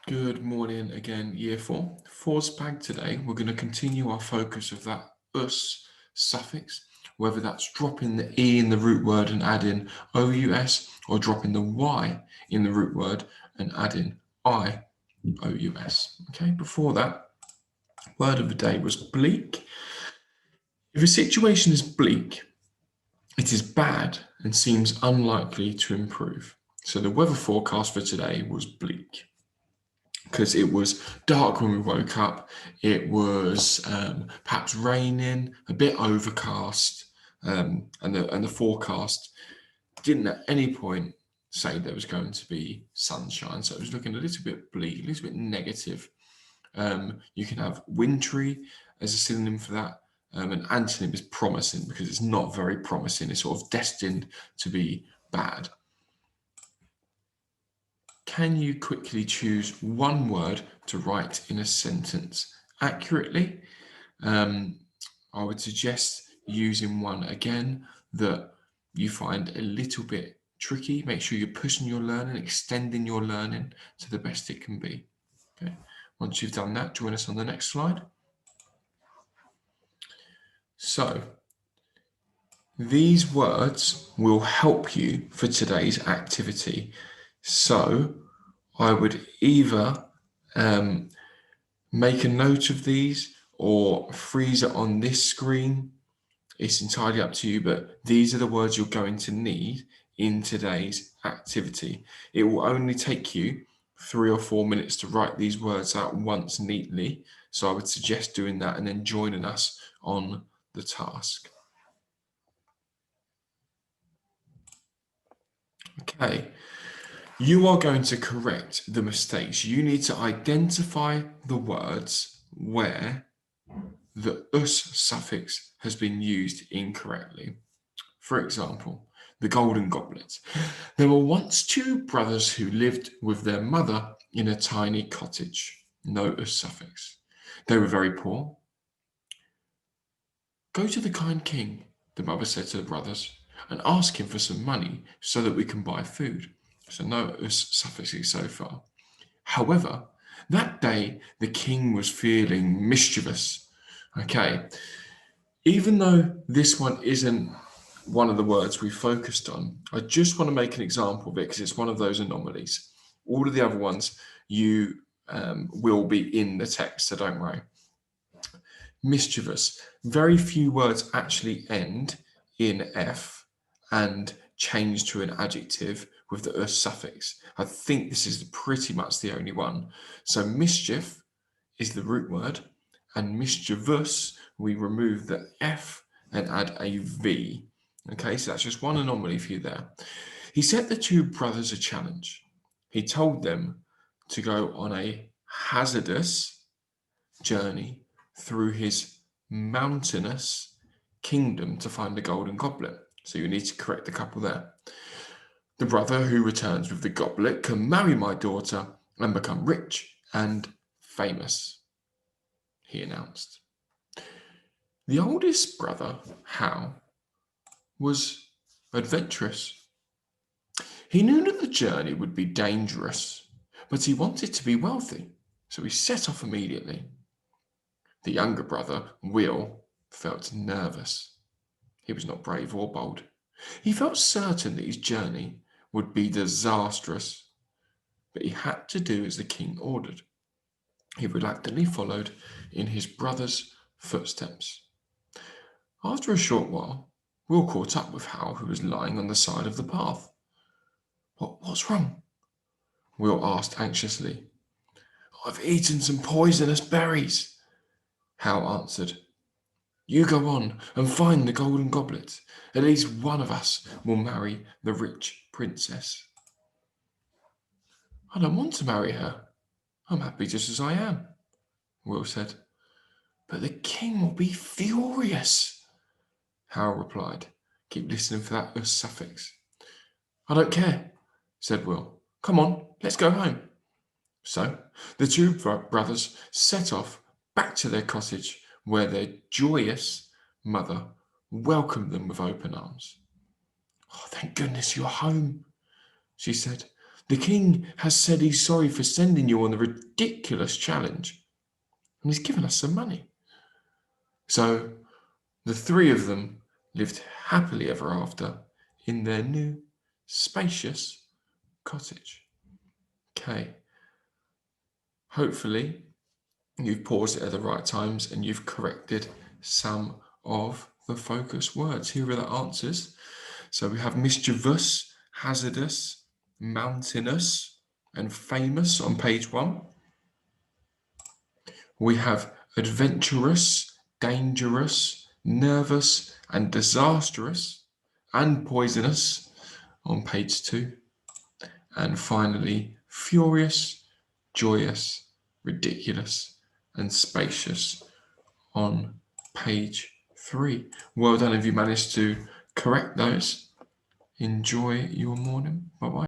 Good morning again, year four. For SPaG today, we're going to continue our focus of that us suffix, whether that's dropping the E in the root word and adding OUS, or dropping the Y in the root word and adding IOUS. Okay, before that, word of the day was bleak. If a situation is bleak, it is bad and seems unlikely to improve. So the weather forecast for today was bleak, because it was dark when we woke up. It was perhaps raining, a bit overcast, and the forecast didn't at any point say there was going to be sunshine. So it was looking a little bit bleak, a little bit negative. You can have wintry as a synonym for that. An antonym is promising, because it's not very promising. It's sort of destined to be bad. Can you quickly choose one word to write in a sentence accurately? I would suggest using one again that you find a little bit tricky. Make sure you're pushing your learning, extending your learning to the best it can be. Okay. Once you've done that, join us on the next slide. So, these words will help you for today's activity. So, I would either make a note of these or freeze it on this screen. It's entirely up to you, but these are the words you're going to need in today's activity. It will only take you 3 or 4 minutes to write these words out once neatly. So I would suggest doing that and then joining us on the task. Okay. You are going to correct the mistakes. You need to identify the words where the us suffix has been used incorrectly. For example, the golden goblet. There were once two brothers who lived with their mother in a tiny cottage. No us suffix. They were very poor. Go to the kind king, the mother said to the brothers, and ask him for some money so that we can buy food. So no us suffixes so far. However, that day the king was feeling mischievous. Okay, even though this one isn't one of the words we focused on, I just want to make an example of it because it's one of those anomalies. All of the other ones you will be in the text, so don't worry. Mischievous. Very few words actually end in F and change to an adjective with the us suffix. I think this is pretty much the only one. So mischief is the root word, and mischievous, we remove the F and add a V. Okay, so that's just one anomaly for you there. He set the two brothers a challenge. He told them to go on a hazardous journey through his mountainous kingdom to find the golden goblet. So you need to correct the couple there. The brother who returns with the goblet can marry my daughter and become rich and famous, he announced. The oldest brother, Hal, was adventurous. He knew that the journey would be dangerous, but he wanted to be wealthy, so he set off immediately. The younger brother, Will, felt nervous. He was not brave or bold. He felt certain that his journey would be disastrous, but he had to do as the king ordered. He reluctantly followed in his brother's footsteps. After a short while, Will caught up with Hal, who was lying on the side of the path. What's wrong? Will asked anxiously. I've eaten some poisonous berries, Hal answered. You go on and find the golden goblet. At least one of us will marry the rich princess. I don't want to marry her. I'm happy just as I am, Will said. But the king will be furious, Hal replied. Keep listening for that us suffix. I don't care, said Will. Come on, let's go home. So the two brothers set off back to their cottage, where their joyous mother welcomed them with open arms. Oh, thank goodness you're home, she said. The king has said he's sorry for sending you on the ridiculous challenge, and he's given us some money. So the three of them lived happily ever after in their new spacious cottage. Okay. Hopefully you've paused it at the right times and you've corrected some of the focus words. Here are the answers. So we have mischievous, hazardous, mountainous, and famous on page 1. We have adventurous, dangerous, nervous, and disastrous, and poisonous on page 2. And finally, furious, joyous, ridiculous, and spacious on page 3. Well done if you managed to correct those. Enjoy your morning. Bye-bye.